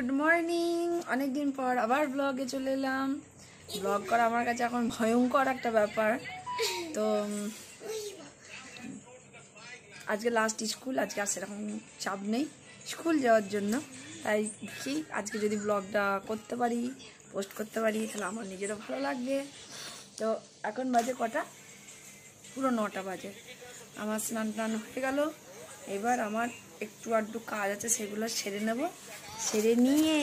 Good morning. অনেকদিন পর আবার ব্লগে চলে এলাম। ব্লগ করা আমার কাছে এখন ভয়ঙ্কর একটা ব্যাপার। তো আজকে লাস্ট স্কুল, আজকে আর সেরকম চাপ নেই স্কুল যাওয়ার জন্য, তাই দেখি আজকে যদি ব্লগটা করতে পারি, পোস্ট করতে পারি, তাহলে আমার নিজেরও ভালো লাগবে। তো এখন বাজে কটা? পুরো 9টা বাজে। আমার স্নান টান হয়ে গেল। এবার আমার একটু আধটু কাজ আছে, সেগুলো সেরে নেব। সেরে নিয়ে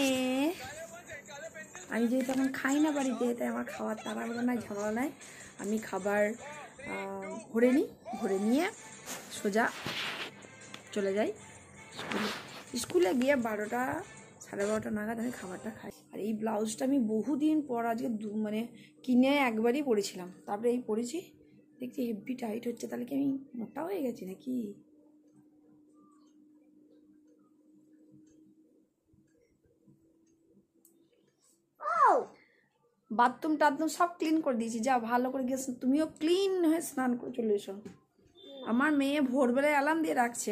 আমি যেহেতু এখন খাই না বাড়িতে, তাই আমার খাবার তাড়াহুড়ো নাই, ঝামেলা নাই। আমি খাবার ভরে নিই, ভরে নিয়ে সোজা চলে যাই স্কুলে। স্কুলে গিয়ে 12টা সাড়ে 12টা নাগাদ আমি খাবারটা খাই। আর এই ব্লাউজটা আমি বহুদিন পর আজকে মানে কিনে একবারই পরেছিলাম, তারপরে এই পরেছি, দেখছি হেভি টাইট হচ্ছে। তাহলে কি আমি মোটা হয়ে গেছি নাকি? বাথরুম টাথরুম সব ক্লিন করে দিয়েছি, যা ভালো করে গিয়ে তুমিও ক্লিন হয়ে স্নান করে চলে এসো। আমার মেয়ে ভোরবেলায় অ্যালার্ম দিয়ে রাখছে,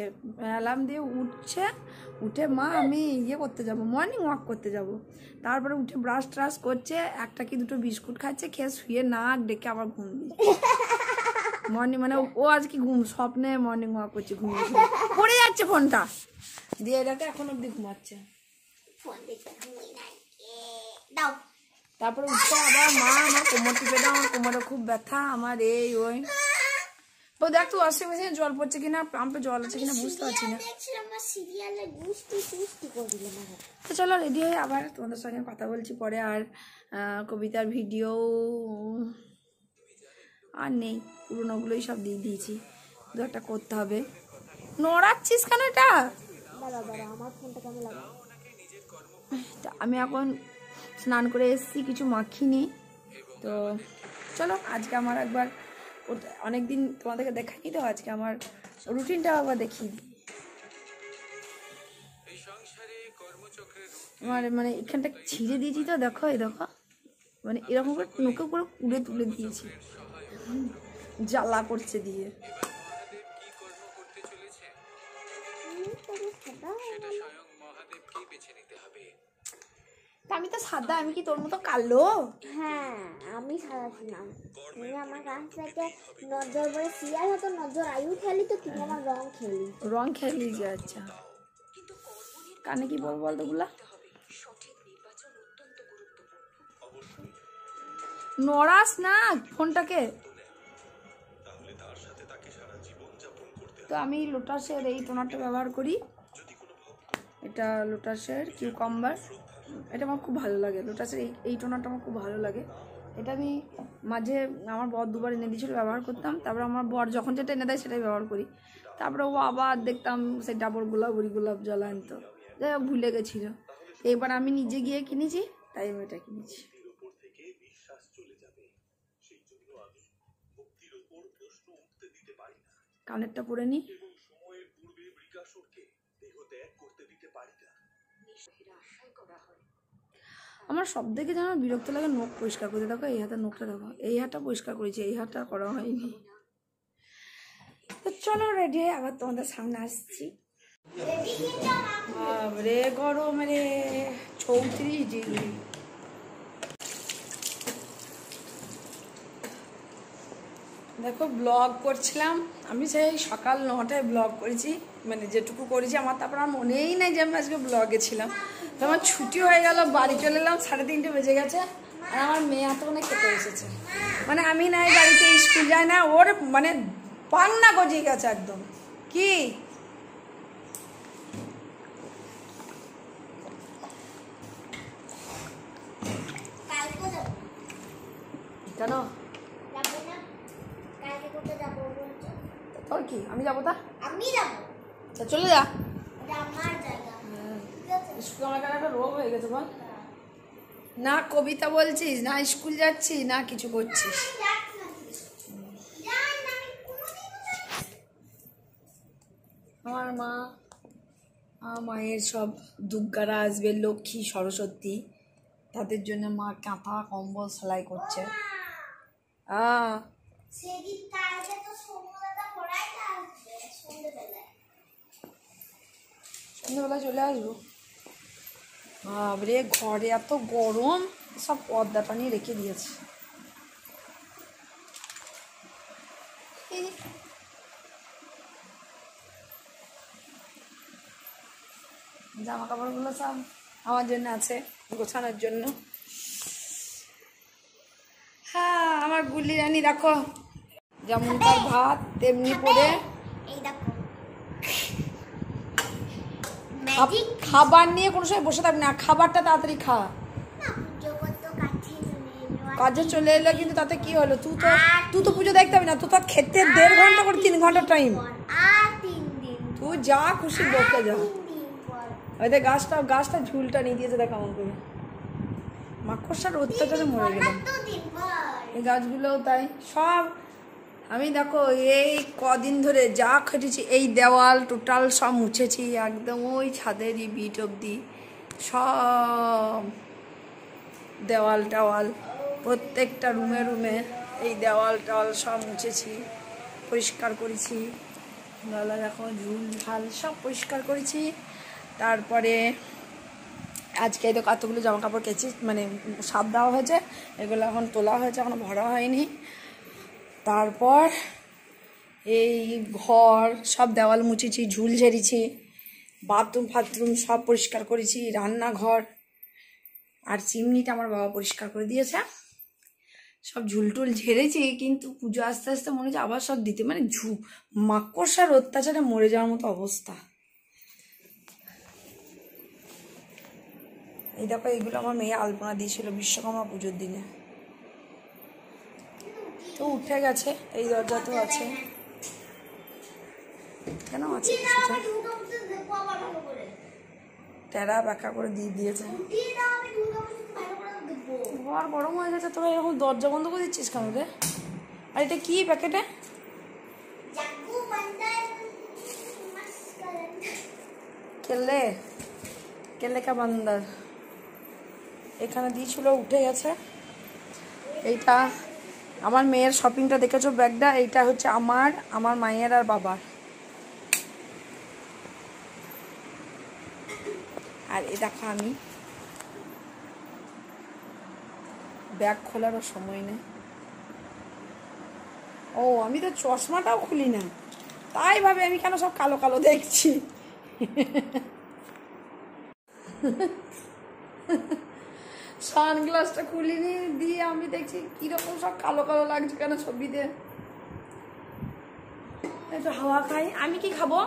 অ্যালার্ম দিয়ে উঠছে, উঠে মা আমি করতে যাব, মর্নিং ওয়াক করতে যাব। তারপরে উঠে ব্রাশ ট্রাশ করছে, একটা কি দুটো বিস্কুট খাচ্ছে, খেয়ে শুয়ে নাক ডেকে আবার ঘুম দিচ্ছে। মর্নিং মানে ও আজকে স্বপ্নে মর্নিং ওয়াক করছে, ঘুমিয়ে পড়ে যাচ্ছে ফোনটা দিয়ে, এটাকে এখন অব্দি ঘুমাচ্ছে। তারপরে উঠে আবার মা আমার কোমর টিপে দাও, আমার কোমরে খুব ব্যথা, আমার এই ওই। তো দেখ তো ওয়াশিং মেশিনে জল পড়ছে কিনা, পাম্পে জল আছে কিনা বুঝতে পারছি না। তো চলো রেডি হয়ে আবার তোমাদের সঙ্গে কথা বলছি পরে। আর কবিতার ভিডিও আর নেই, পুরোনোগুলোই সব দিয়ে দিয়েছি, দু একটা করতে হবে। নড়াচ্ছিস কেন এটা? আমি এখন স্নান করে এসেছি, কিছু মাখিনি। তো চলো আজকে আমার একবার অনেকদিন তোমাদেরকে দেখাইনি, তো আজকে আমার রুটিনটা একবার দেখিয়ে দিই। আমার মানে এখানটা ছিঁড়ে দিয়েছি, তো দেখো এই দেখো, মানে এরকম করে নোকে করে কুড়ে তুলে দিয়েছি, জ্বালা করছে দিয়ে। আমি তো সাদা, আমি কি তোর মতো কালো? হ্যাঁ আমি সাদা ছিলাম, তুমি আমার কাছ থেকে নজর বলে সিয়ার হতো, নজর আয়ু খেলি, তো তুমি আমার রং খেলি যে। আচ্ছা কানে কি বল বল তোগুলা? নড়াস না ফোনটাকে। তো আমি লোটাসের এই টোনারটা ব্যবহার করি, এটা লোটাসের কিউকাম্বার, এটা আমার খুব ভালো লাগে। লোটাসের এই টোনারটা আমার খুব ভালো লাগে। এটা আমি মাঝে আমার বর 2বার এনে দিয়েছিল, ব্যবহার করতাম। তারপর আমার বর যখন যেটা এনে দেয় সেটাই ব্যবহার করি। তারপরে ও আবার দেখতাম সেই ডাবর গোলাপ জল আনতো, যাই হোক ভুলে গেছিলো। এবার আমি নিজে গিয়ে কিনেছি, তাই আমি এটা কিনেছি। কানেরটা পরে নি। আমার সব থেকে যেন বিরক্ত লাগে নখ পরিষ্কার করতে। দেখো এই হাতের নখটা দেখো, এই হাতটা পরিষ্কার করেছি, এই হাতটা করা হয়নি। তো চলো রেডি হয়ে আবার তোমাদের সামনে আসছি। রে গরম রে, 34 ডিগ্রি। দেখো ব্লগ করছিলাম আমি, সেই সকাল 9টায় ব্লগ করেছি, মানে যেটুকু করেছি আমার। তারপর আমার মনেই নাই যে আমি আজকে ব্লগে ছিলাম। তো আমার ছুটি হয়ে গেল, বাড়ি চলে এলাম, 3:30 বেজে গেছে। আর আমার মেয়ে এতক্ষণে খেতে এসেছে, মানে আমি নাই বাড়িতে, স্কুল যায় না, ওর মানে পান্না গজিয়ে গেছে একদম। কি কেন তোর কি? আমি যাবো, তা আমি যাবো, চলে যা, আমার জায়গা। স্কুল আমার একটা রোগ হয়ে গেছে বল। না কবিতা বলছিস, না স্কুল যাচ্ছিস, না কিছু করছিস। আমার মায়ের সব দুর্গারা আসবে, লক্ষ্মী সরস্বতী, তাদের জন্য মা কাঁথা কম্বল সেলাই করছে। সন্ধ্যেবেলা চলে আসবো। বাবরে ঘরে এত গরম, সব পর্দাটা নিয়ে রেখে দিয়েছে। জামা কাপড়গুলো সব আমার জন্য আছে গোছানোর জন্য। হ্যাঁ, আমার গুলি রানী দেখো যেমন তার ভাত তেমনি করে খাবার নিয়ে কোনো সময় বসে থাকবে না, খাবারটা তাড়াতাড়ি খা। কাজে চলে এলো কিন্তু তাতে কি হলো, তুই তো পুজো দেখতে হবে না, তুই তো খেতে 1.5 ঘন্টা করে 3 ঘন্টা টাইম, তুই যা খুশি দেখতে যা। ওই দেখ গাছটা ঝুলটা নিয়ে দিয়েছে, দেখ কেমন করে মাকড়সার অত্যাচারে মরে গেলাম। এই গাছগুলোও তাই সব। আমি দেখো এই কদিন ধরে যা খেটেছি, এই দেওয়াল টোটাল সব মুছেছি একদম, ওই ছাদেরই বিট অবধি সব দেওয়াল টাওয়াল, প্রত্যেকটা রুমে রুমে এই দেওয়াল টাওয়াল সব মুছেছি, পরিষ্কার করেছি। গলা দেখো ঝুল ঝাল সব পরিষ্কার করেছি। তারপরে আজকে এই তো কতগুলো জামা কাপড় কেচি, মানে সাপ দেওয়া হয়েছে, এগুলো এখন তোলা হয়েছে, এখনো ভরা হয়নি। তারপর এই ঘর সব দেওয়াল মুছেছি, ঝুল ঝেড়েছি, বাথরুম সব পরিষ্কার করেছি, রান্নাঘর আর চিমনিটা আমার বাবা পরিষ্কার করে দিয়েছে, সব ঝুলটুল ঝেড়েছি। কিন্তু পুজো আস্তে আস্তে মনে হচ্ছে আবার সব দিতে, মানে মাকড়সার অত্যাচারে মরে যাওয়ার মতো অবস্থা। এই দেখো এইগুলো আমার মেয়ে আলপনা দিয়েছিল বিশ্বকর্মা পুজোর দিনে, তো উঠে গেছে। এই দরজা তো আছে, কেন আছে টেরা ব্যাখ্যা করে দিয়ে দিয়েছে। ঘর গরম হয়ে গেছে, তোরা এরকম দরজা বন্ধ করে দিচ্ছিস কেন রে? আর এটা কি প্যাকেটে? কেলে কেলে কা বান্দার এখানে দিয়েছিল, উঠে গেছে। এইটা আমার মেয়ের শপিংটা দেখেছো ব্যাগটা, এইটা হচ্ছে আমার মায়ের আর বাবার। আর এ দেখো আমি ব্যাগ খোলারও সময় নেই। ও আমি তো চশমাটাও খুলি না, তাই ভাবে আমি কেন সব কালো কালো দেখছি। সানগ্লাসটা খুলিনি, দিয়ে আমি দেখছি কিরকম সব কালো কালো লাগছে কেন ছবিতে। একটু হাওয়া খাই। আমি কি খাবো?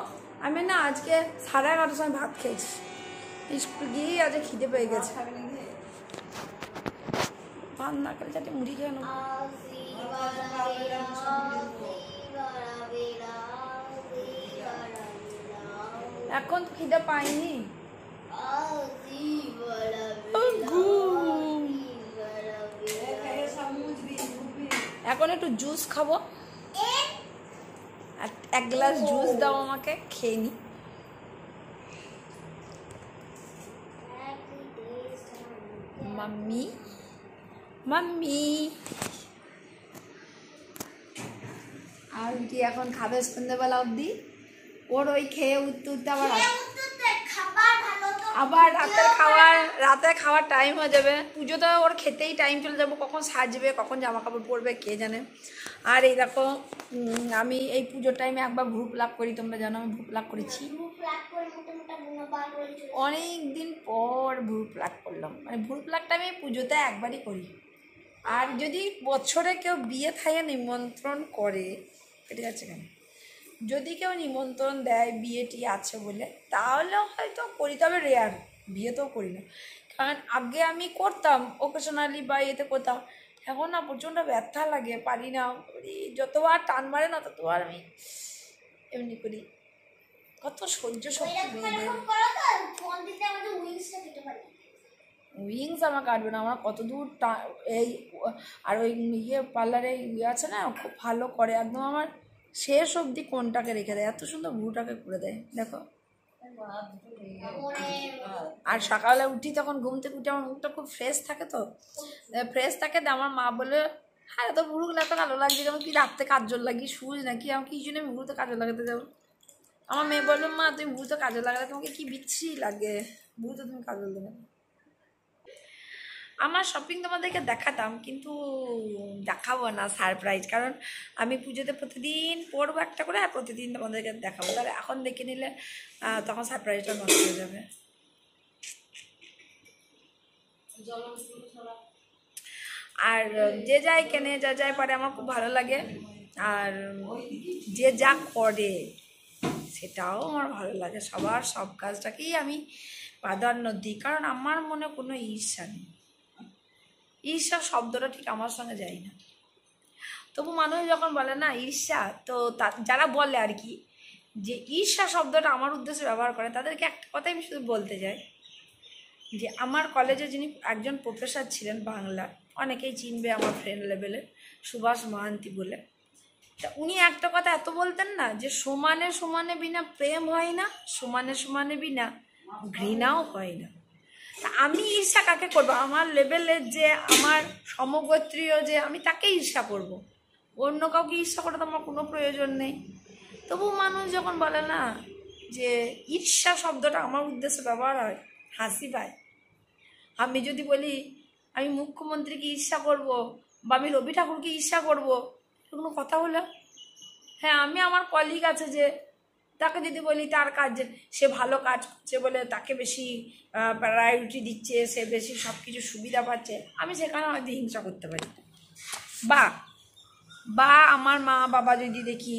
আমি না আজকে 11:30টার সময় ভাত খেয়েছি, স্কুল গিয়ে আজকে খিদে পেয়ে গেছে। ভাত না খেলে চারটে মুড়ি খেয়ে নেবো। এখন তো খিদে পাইনি। এখন একটু জুস খাবো, 1 গ্লাস জুস দাও আমাকে, খেয়ে নি। মাম্মি মাম্মি আর কি এখন খাবে সন্ধ্যেবেলা অবধি, ওর ওই খেয়ে উঠতে উঠতে আবার রাতের খাওয়ার টাইম হয়ে যাবে। পুজোতে ওর খেতেই টাইম চলে যাবে, কখন সাজবে কখন জামা কাপড় পরবে কে জানে। আর এই দেখো আমি এই পুজোর টাইমে একবার ভ্রু প্লাক করি, তোমরা জানো আমি ভ্রু প্লাক করেছি। অনেক দিন পর ভ্রু প্লাক করলাম, মানে ভ্রু প্লাকটা আমি পুজোতে একবারই করি। আর যদি বছরে কেউ বিয়ে থাইয়ে নিমন্ত্রণ করে, ঠিক আছে কেন, যদি কেউ নিমন্ত্রণ দেয় বিয়েটি আছে বলে, তাহলে হয়তো করি, তবে রেয়ার, বিয়েতেও করি না। কারণ আগে আমি করতাম ওকেশনালি বা এতে করতাম, এখন না প্রচণ্ড ব্যথা লাগে, পারি না। যতবার টান মারে না ততবার আমি এমনি করি। কত সহ্য শক্তি মেয়েদের। উইংস আমার কাটবে না, আমার কত দূর এই আর ওই পার্লারে আছে না, খুব ভালো করে একদম, আমার শেষ অবধি কোনটাকে রেখে দেয়, এত সুন্দর ভ্রুটাকে করে দেয় দেখো। আর সকালে উঠি তখন ঘুম থেকে উঠে আমার মুখটা খুব ফ্রেশ থাকে, তো ফ্রেশ থাকে। আমার মা বলে, হ্যাঁ তো ভ্রুগুলো এত কালো লাগছে, যেমন কি রাত্রে কাজল লাগি সুজ নাকি, আমাকে কি জন্য আমি ভ্রুতে কাজল লাগাতে যাবো। আমার মেয়ে বললো, মা তুমি ভ্রুতে কাজল লাগালে তোমাকে কি বিচ্ছিরি লাগে, ভ্রুতে তুমি কাজল দেবে। আমার শপিং তোমাদেরকে দেখাতাম, কিন্তু দেখাবো না সারপ্রাইজ, কারণ আমি পুজোতে প্রতিদিন পরবো একটা করে, আর প্রতিদিন তোমাদেরকে দেখাবো। তাহলে এখন দেখে নিলে তখন সারপ্রাইজটা নষ্ট হয়ে যাবে। আর যে যাই কেনে, যা যাই পারে, আমার খুব ভালো লাগে। আর যে যা করে সেটাও আমার ভালো লাগে। সবার সব কাজটাকেই আমি প্রাধান্য দিই, কারণ আমার মনে কোনো ঈর্ষা নেই। ঈর্ষা শব্দটা ঠিক আমার সঙ্গে যায় না। তবু মানুষ যখন বলে না ঈর্ষা, তো যারা বলে আর কি যে ঈর্ষা শব্দটা আমার উদ্দেশ্যে ব্যবহার করে, তাদেরকে একটা কথাই আমি শুধু বলতে চাই যে আমার কলেজে যিনি একজন প্রফেসর ছিলেন বাংলার, অনেকেই চিনবে আমার ফ্রেন্ড লেভেলে, সুভাষ মহান্তি বলে, তা উনি একটা কথা এত বলতেন না যে সমানে সমানে বিনা প্রেম হয় না, সমানে সমানে বিনা ঘৃণাও হয় না। তা আমি ঈর্ষা কাকে করবো? আমার লেভেলের যে আমার সমগোত্রীয় যে, আমি তাকে ঈর্ষা করব। অন্য কাউকে ঈর্ষা করার তো আমার কোনো প্রয়োজন নেই। তবু মানুষ যখন বলে না যে ঈর্ষা শব্দটা আমার উদ্দেশ্যে ব্যবহার হয়, হাসি পায়। আমি যদি বলি আমি মুখ্যমন্ত্রীকে ঈর্ষা করব, বা আমি রবি ঠাকুরকে ঈর্ষা করব, কোনো কথা হলো? হ্যাঁ, আমি আমার কলিগ আছে যে তাকে যদি বলি তার কাজ, সে ভালো কাজ করছে বলে তাকে বেশি প্রায়োরিটি দিচ্ছে, সে বেশি সব কিছু সুবিধা পাচ্ছে, আমি সেখানে হয়তো হিংসা করতে পারি। বা আমার মা বাবা যদি দেখি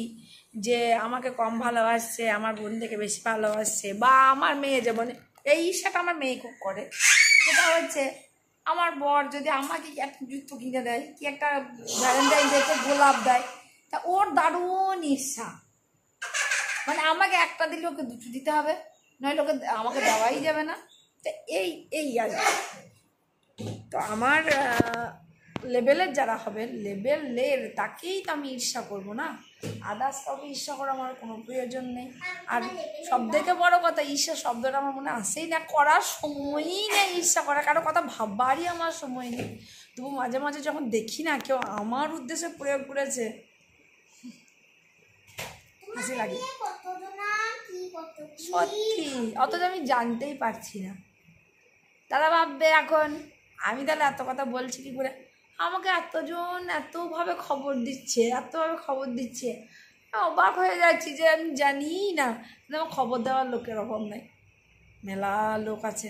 যে আমাকে কম ভালোবাসছে, আমার বোন থেকে বেশি ভালোবাসছে, বা আমার মেয়ে যেমন, এই ঈর্ষাটা আমার মেয়ে খুব করে। সেটা হচ্ছে আমার বর যদি আমাকে একটা জুতো কিনে দেয়, কি একটা ভ্যালেন্টাইন ডেতে গোলাপ দেয়, তা ওর দারুণ ঈর্ষা। মানে আমাকে একটা দিলে ওকে দুটো দিতে হবে, নইলে ওকে আমাকে দেওয়াই যাবে না। তো এই আর তো আমার লেভেলের যারা হবে, লেভেলের, তাকেই তো আমি ঈর্ষা করবো না। আদার্স কাউকে ঈর্ষা করার আমার কোনো প্রয়োজন নেই। আর সব থেকে বড় কথা, ঈর্ষা শব্দটা আমার মনে আসেই না, করার সময়ই নেই। ঈর্ষা করা কারো কথা ভাববারই আমার সময় নেই। তবু মাঝে মাঝে যখন দেখি না কেউ আমার উদ্দেশ্যে প্রয়োগ করেছে, হাসি লাগে সত্যি। অথচ আমি জানতেই পারছি না। তারা ভাববে এখন আমি তাহলে এত কথা বলছি কি করে, আমাকে এতজন এতভাবে খবর দিচ্ছে, অবাক হয়ে যাচ্ছি যে আমি জানি না, আমার খবর দেওয়ার লোকের অভাব নেই, মেলা লোক আছে।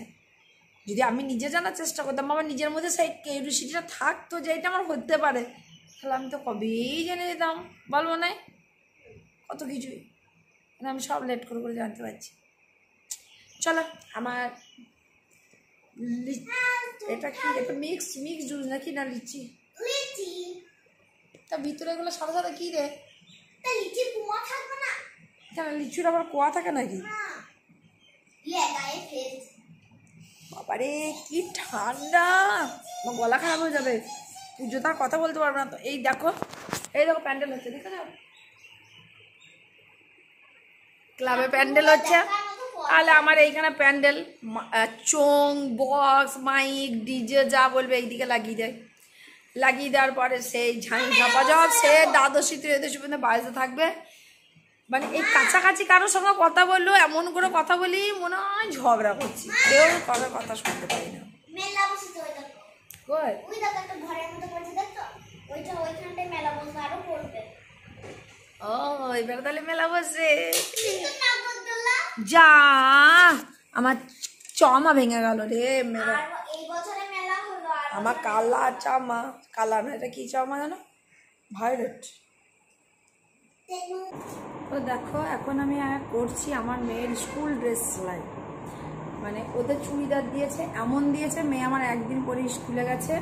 যদি আমি নিজে জানার চেষ্টা করতাম, আমার নিজের মধ্যে সেই কিউরিওসিটিটা থাকতো যে এটা আমার হতে পারে, তাহলে আমি তো কবেই জেনে যেতাম, বলবো না কত কিছুই। আমি সব লেট করে জানতে পারছি। চলো, আমার এটা কি, এটা মিক্স জুস নাকি না লিচি? তা ভিতরে এগুলো সাদা সাদা কি রে? কেন লিচুর আবার কোয়া থাকে নাকি? বাবারে কি ঠান্ডা, আমার গলা খারাপ হয়ে যাবে, পুজো তার কথা বলতে পারবো না তো। এই দেখো প্যান্ডেল হচ্ছে, দেখো যাও, ক্লাবে প্যান্ডেল হচ্ছে। তাহলে আমার এইখানে প্যান্ডেল, চোং, বক্স, মাইক, ডিজে যা বলবে এইদিকে লাগিয়ে দেওয়ার পরে সেই ঝাঁই ঝাপাঝপ, সে দ্বাদশী ত্রয়োদশী পর্যন্ত বাড়িতে থাকবে। মানে এই কাছাকাছি কারোর সঙ্গে কথা বললেও এমন করে কথা বলি মনে হয় ঝগড়া করছি, কেউ কারোর কথা শুনতে পারি না। ও, এবার তাহলে মেলা বসে যা, আমার চমা ভেঙে গেল রে। মেলা আমার কালা চামা, কালা না, এটা কি চামা জানো, ভায়োলেট। তো দেখো এখন আমি করছি আমার মেয়ের স্কুল ড্রেস সেলাই। মানে ওদের চুড়িদার দিয়েছে, এমন দিয়েছে, মেয়ে আমার একদিন পরে স্কুলে গেছে,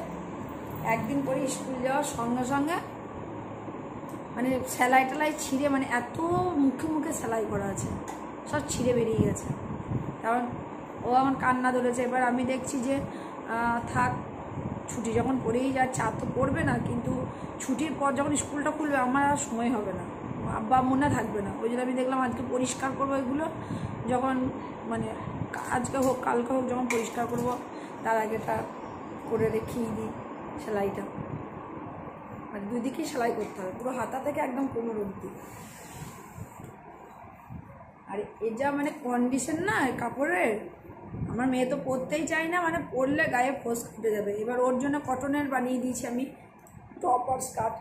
একদিন পরে স্কুল যাওয়ার সঙ্গে সঙ্গে মানে সেলাই টেলাই ছিঁড়ে, মানে এত মুখে সেলাই করা আছে, সব ছিঁড়ে বেরিয়ে গেছে। কারণ ও আমার কান্না ধরেছে। এবার আমি দেখছি যে থাক, ছুটি যখন পড়েই যাচ্ছে, আর তো পড়বে না, কিন্তু ছুটির পর যখন স্কুলটা খুলবে আমার আর সময় হবে না, আব্বা মনে থাকবে না। ওই জন্য আমি দেখলাম আজকে পরিষ্কার করবো এগুলো, যখন মানে আজকে হোক কালকে হোক, যখন পরিষ্কার করব তার আগেটা করে রেখেই দিই সেলাইটা। মানে দুই দিকেই সেলাই করতে হবে, পুরো হাতা থেকে একদম কোমর অবধি। আর এ যা মানে কন্ডিশন না কাপড়ের, আমার মেয়ে তো পরতেই চাই না, মানে পরলে গায়ে ফোঁস ফুটে যাবে। এবার ওর জন্য কটনের বানিয়ে দিয়েছি আমি টপ আর স্কার্ট।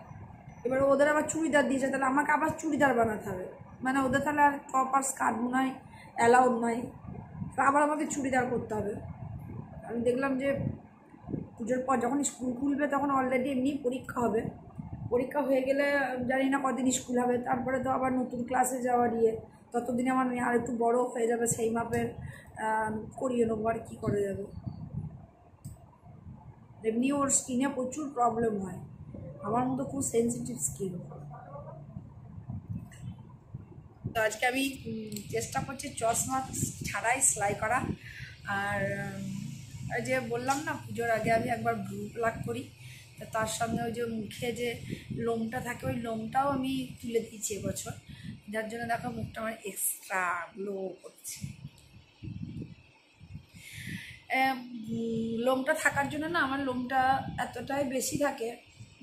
এবার ওদের আবার চুড়িদার দিয়েছে, তাহলে আমাকে আবার চুড়িদার বানাতে হবে, মানে ওদের তাহলে আর টপ আর স্কার্ট মনে হয় অ্যালাউড নয়, আবার আমাকে চুড়িদার করতে হবে। আমি দেখলাম যে পুজোর পর যখন স্কুল খুলবে তখন অলরেডি এমনি পরীক্ষা হবে, পরীক্ষা হয়ে গেলে জানি না কদিন স্কুল হবে, তারপরে তো আবার নতুন ক্লাসে যাওয়ার ততদিনে আমার মেয়ে আর একটু বড় হয়ে যাবে, সেই মাপের করিয়ে নেবো, আর কী করে যাবে। এমনি ওর স্কিনে প্রচুর প্রবলেম হয়, আমার মতো খুব সেন্সিটিভ স্কিন। তো আজকে আমি চেষ্টা করছি চশমা ছাড়াই সেলাই করা। আর ওই যে বললাম না পুজোর আগে আমি একবার ব্লু প্লাক করি, তো তার সঙ্গে ওই যে মুখে যে লোমটা থাকে ওই লোমটাও আমি তুলে দিয়েছি এবছর, যার জন্য দেখো মুখটা আমার এক্সট্রা গ্লো করছে। লোমটা থাকার জন্য না আমার লোমটা এতটাই বেশি থাকে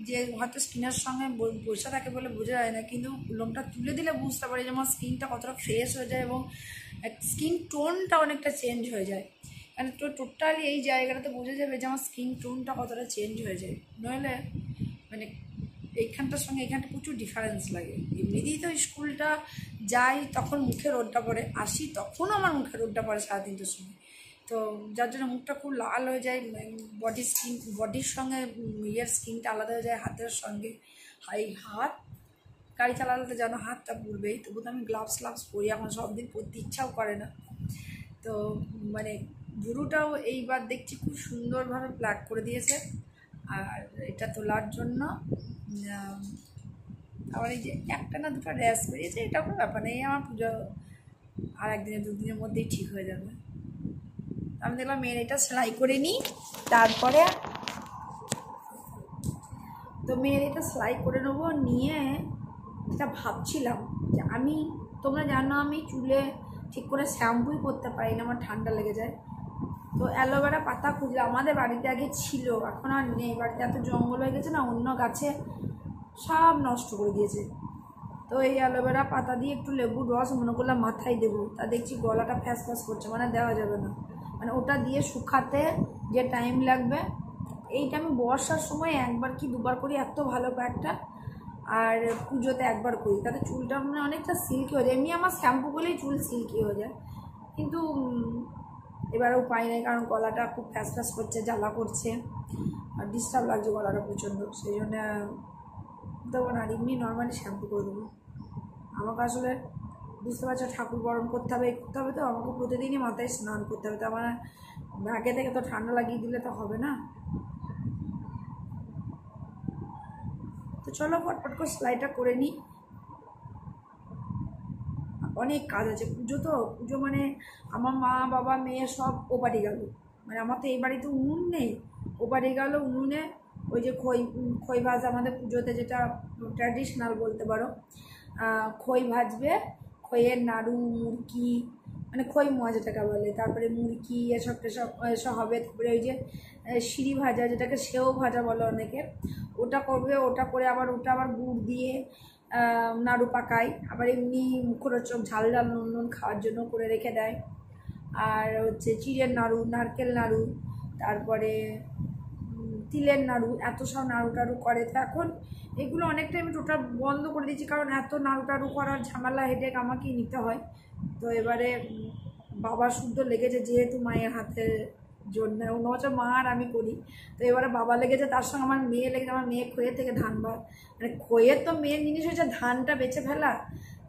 যে হয়তো স্কিনের সঙ্গে বসে থাকে বলে বোঝা যায় না, কিন্তু লোমটা তুলে দিলে বুঝতে পারি যে আমার স্কিনটা কতটা ফ্রেশ হয়ে যায় এবং স্কিন টোনটা অনেকটা চেঞ্জ হয়ে যায়। মানে তো টোটালি এই জায়গাটাতে বোঝা যাবে যে আমার স্কিন টোনটা কতটা চেঞ্জ হয়ে যায়, নইলে মানে এইখানটার সঙ্গে এইখানটা প্রচুর ডিফারেন্স লাগে। এমনিতেই তো স্কুলটা যাই তখন মুখে রোদটা পড়ে, আসি তখনও আমার মুখে রোদটা পড়ে সাড়ে 3টের সময়, তো যার জন্য মুখটা খুব লাল হয়ে যায়, বডির সঙ্গে স্কিনটা আলাদা হয়ে যায় হাতের সঙ্গে। হাত গাড়ি চালাতে যেন হাতটা পুড়বেই, তবু তো আমি গ্লাভস পরি, এখন সব দিন পরতে ইচ্ছাও করে না। তো মানে ভুরুটাও এইবার দেখছি খুব সুন্দরভাবে প্লাক করে দিয়েছে। আর এটা তোলার জন্য আবার এই যে একটা না দুটো র্যাশ বেরিয়েছে, এটা কোনো ব্যাপার নেই, আমার পুজো আর একদিনে 2 দিনের মধ্যেই ঠিক হয়ে যাবে। আমি দেখলাম মেয়ের এটা সেলাই করে নিই, তারপরে তো মেয়ের এটা সেলাই করে নেবো। নিয়ে এটা ভাবছিলাম যে তোমরা জানো আমি চুলে ঠিক করে শ্যাম্পুই করতে পারি না, আমার ঠান্ডা লেগে যায়। তো অ্যালোভেরা পাতা খুঁজলাম, আমাদের বাড়িতে আগে ছিল, এখন আর নেই, বাড়িতে এত জঙ্গল হয়ে গেছে না, অন্য গাছে সব নষ্ট করে দিয়েছে। তো এই অ্যালোভেরা পাতা দিয়ে একটু লেবুর রস মনে করলাম মাথায় দেবো, তা দেখছি গলাটা ফ্যাস ফ্যাস করছে, মানে দেওয়া যাবে না, মানে ওটা দিয়ে শুকাতে যে টাইম লাগবে। এইটা আমি বর্ষার সময় একবার কি দুবার করি, এত ভালো কয়েকটা, আর পুজোতে একবার করি, তাতে চুলটা মানে অনেকটা সিল্কি হয়ে যায়। এমনি আমার শ্যাম্পু করলেই চুল সিল্কি হয়ে যায়, কিন্তু এবার উপায় নেই, কারণ গলাটা খুব ফ্যাস ফ্যাস করছে, জ্বালা করছে, আর ডিস্টার্ব লাগছে গলাটা প্রচণ্ড, সেই জন্য দেবো না, আর এমনি নর্মালি শ্যাম্পু করে দেবো। আমাকে আসলে বুঝতে পারছো ঠাকুর গরম করতে হবে তো আমাকে প্রতিদিনই মাথায় স্নান করতে হবে, তো আমার আগে থেকে তো ঠান্ডা লাগিয়ে দিলে তো হবে না। তো চলো ফটফট করে সেলাইটা করে নিই, অনেক কাজ আছে। পুজো মানে আমার মা বাবা মেয়ে সব ও বাড়ি গেল, মানে আমার তো এই বাড়িতে উনুন নেই, ও বাড়ি গেল উনুনে ওই যে খই ভাজ, আমাদের পুজোতে যেটা ট্র্যাডিশনাল বলতে পারো, খই ভাজবে, খইয়ের নাড়ু মুরকি, মানে খই মোয়া যেটাকে বলে, তারপরে মুরকি এসব হবে, তারপরে ওই যে সিঁড়ি ভাজা যেটাকে সেও ভাজা বলে অনেকে, ওটা করবে, ওটা করে আবার ওটা আবার গুড় দিয়ে নাড়ু পাকায়, আবার এমনি মুখরোচক ঝাল ঝাল নুন খাওয়ার জন্য করে রেখে দেয়। আর হচ্ছে চিড়ের নাড়ু, নারকেল নাড়ু, তারপরে তিলের নাড়ু, এত সব নাড়ু টাড়ু করে। তো এখন এগুলো অনেকটা আমি টোটাল বন্ধ করে দিয়েছি, কারণ এত নাড়ু টাড়ু করার ঝামেলা হেডেক আমাকেই নিতে হয়। তো এবারে বাবা শুদ্ধ লেগেছে যেহেতু মায়ের হাতের জন্য, অন্য বছর মা আর আমি করি, তো এবারে বাবা লেগেছে, তার সঙ্গে আমার মেয়ে লেগেছে। আমার মেয়ে খইয়ের থেকে ধান মানে খইয়ের তো মেয়ের জিনিস হয়েছে ধানটা বেছে ফেলা,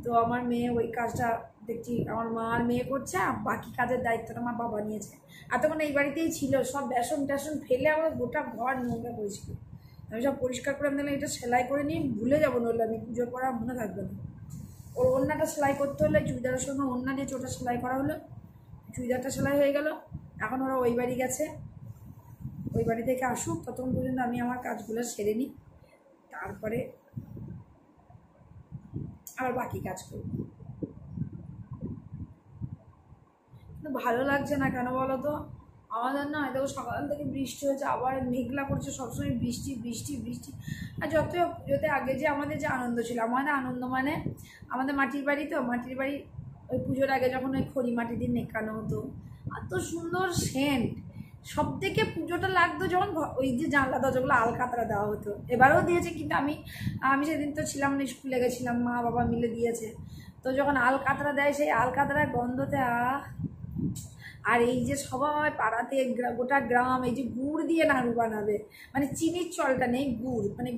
তো আমার মেয়ে ওই কাজটা দেখছি আমার মা আর মেয়ে করছে, আর বাকি কাজের দায়িত্বটা আমার বাবা নিয়েছে। এতক্ষণ এই বাড়িতেই ছিল, সব বেসন টেসন ফেলে আমার গোটা ঘর নোংরা করেছিল, আমি সব পরিষ্কার করে দিলাম। এটা সেলাই করে নিয়ে ভুলে যাবো, নইলে আমি পুজোর পর মনে থাকবে না। ওর ওড়নাটা সেলাই করতে হলে চুড়িদারের সঙ্গে ওড়না দিয়ে ওটা সেলাই করা হলো, চুড়িদারটা সেলাই হয়ে গেল। এখন ওরা ওই বাড়ি গেছে, ওই বাড়ি থেকে আসুক, ততক্ষণ পর্যন্ত আমি আমার কাজগুলো সেরে নিই, তারপরে আবার বাকি কাজ করব। কিন্তু ভালো লাগছে না কেন বলো তো, আমাদের না দেখো সকাল থেকে বৃষ্টি হয়েছে, আবার মেঘলা করছে, সবসময় বৃষ্টি বৃষ্টি বৃষ্টি। আর যত আগে যে আমাদের যে আনন্দ ছিল, আমাদের আনন্দ মানে আমাদের মাটির বাড়ি, তো মাটির বাড়ি ওই পুজোর আগে যখন ওই খড়ি মাটি দিয়ে নেকানো হতো, এত সুন্দর সেন্ট। সব থেকে পুজোটা লাগতো যখন ওই যে জানলা দরজাগুলো আলকাতরা দেওয়া হতো, এবারেও দিয়েছে, কিন্তু আমি সেদিন তো ছিলাম না, স্কুলে গেছিলাম, মা বাবা মিলে দিয়েছে। তো যখন আলকাতরা দেয় সেই আলকাতরার গন্ধতে আর এই যে সবাই পাড়াতে গোটা গ্রাম এই যে গুড় দিয়ে নাড়ু বানাবে, মানে চিনির চলটা নেই, গুড়, মানে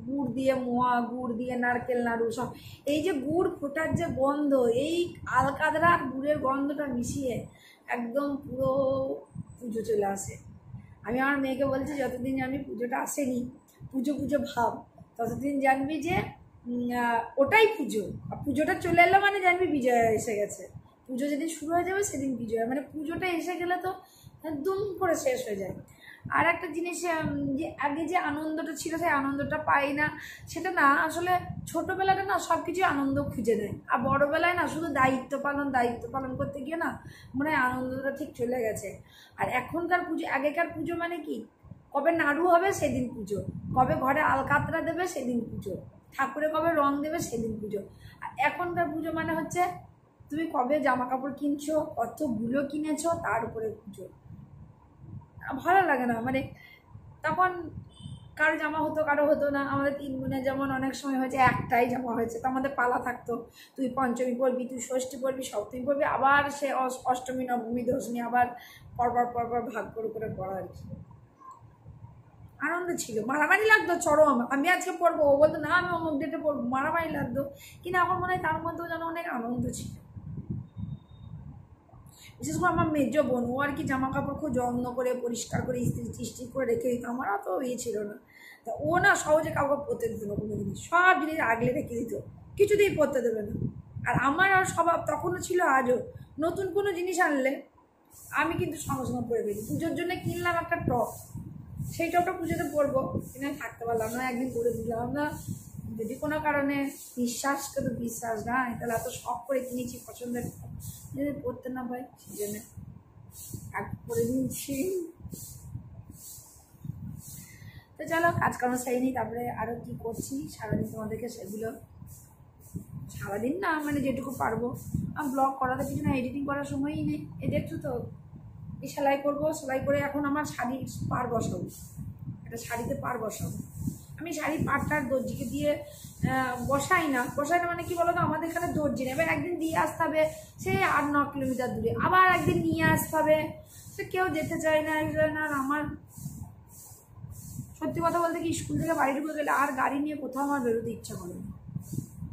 গুড় দিয়ে মোয়া, গুড় দিয়ে নারকেল নাড়ু সব, এই যে গুড় ফোটার যে গন্ধ, এই আলকাতরা আর গুড়ের গন্ধটা মিশিয়ে একদম পুরো পুজো চলে আসে। আমি আমার মেয়েকে বলছি যতদিন জানবি পুজোটা আসেনি, পুজো পুজো ভাব, ততদিন জানবি যে ওটাই পুজো। আর পুজোটা চলে এলো মানে জানবি বিজয়া এসে গেছে। পুজো যেদিন শুরু হয়ে যাবে সেদিন বিজয়া, মানে পুজোটা এসে গেলে তো দুম করে শেষ হয়ে যায়। আর একটা জিনিস, যে আগে যে আনন্দটা ছিল সেই আনন্দটা পাই না, সেটা না, আসলে ছোটোবেলাটা না সব কিছু আনন্দ খুঁজে নেয়, আর বড়োবেলায় না শুধু দায়িত্ব পালন করতে গিয়ে না মনে হয় আনন্দটা ঠিক চলে গেছে। আর এখনকার পুজো, আগেকার পুজো মানে কি, কবে নাড়ু হবে সেদিন পুজো, কবে ঘরে আলকাতরা দেবে সেদিন পুজো, ঠাকুরে কবে রং দেবে সেদিন পুজো। আর এখনকার পুজো মানে হচ্ছে তুমি কবে জামা কাপড় কিনছো, কতগুলো কিনেছো, তার উপরে পুজো। ভালো লাগে না, মানে তখন কারো জামা হতো কারো হতো না। আমাদের 3 বোনের যেমন অনেক সময় হয়েছে একটাই জামা হয়েছে, তো আমাদের পালা থাকতো, তুই পঞ্চমী পড়বি, তুই ষষ্ঠী পড়বি, সপ্তমী পড়বি, আবার সে অষ্টমী নবমী দশমী আবার পরপর ভাগ করে পড়া আর কি। আনন্দ ছিল, মারামারি লাগতো চরম, আমি আজকে পড়বো, ও বলতো না আমি অমুক ডেটে পড়বো, মারামারি লাগতো, কিন্তু আমার মনে হয় তার মধ্যেও যেন অনেক আনন্দ ছিল। বিশেষ করে আমার মেজ বোন, ও আর কি জামা কাপড় খুব যত্ন করে পরিষ্কার করে ইস্ত্রি করে রেখে দিত, আমার অত ইয়ে ছিল না। তা ও না সহজে কাউকে পরতে দিত না কোনো জিনিস, সব জিনিস আগলে রেখে দিত, কিছুতেই পরতে দেবে না। আর আমার আর স্বভাব তখনও ছিল, আজও নতুন কোনো জিনিস আনলে আমি কিন্তু সঙ্গে সঙ্গে পরে ফেলি। পুজোর জন্য কিনলাম একটা টপ, সেই টপটা পুজোতে পরবো, কিনে থাকতে পারলাম না, একদিন পরে দিলাম না, যদি কোনো কারণে বিশ্বাসকে তো বিশ্বাস নাই, তাহলে এত শখ করে কিনেছি পছন্দের, যদি পড়তে না পাই সেই জন্য এক করে দিয়েছি। তো চলো কাজকর্ম সেই নেই, তারপরে আরও কী করছি সারাদিন তোমাদেরকে সেগুলো, সারাদিন না মানে যেটুকু পারবো। আমি ব্লগ করাতে কিছু না, এডিটিং করার সময়ই নেই। এই দেখছো তো এই সেলাই করবো, সেলাই করে এখন আমার শাড়ির পাড় বসাবো, একটা শাড়িতে পাড় বসাবো। আমি শাড়ি পাড়টার দর্জিকে দিয়ে বসাই না মানে কি বলো তো, আমাদের এখানে দর্জি নেই, এবার একদিন দিয়ে আসতে হবে, সে 8-9 কিলোমিটার দূরে, আবার একদিন নিয়ে আসতে হবে, সে কেউ যেতে চায় না। আর আমার সত্যি কথা বলতে কি, স্কুল থেকে বাড়ি ঢুকে গেলে আর গাড়ি নিয়ে কোথাও আমার বেরোতে ইচ্ছা করে না,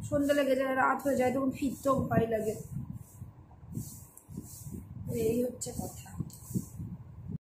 সন্ধ্যে লেগে যায়, রাত হয়ে যায়, তখন ফিরতেও ভয় লাগে। এই হচ্ছে কথা।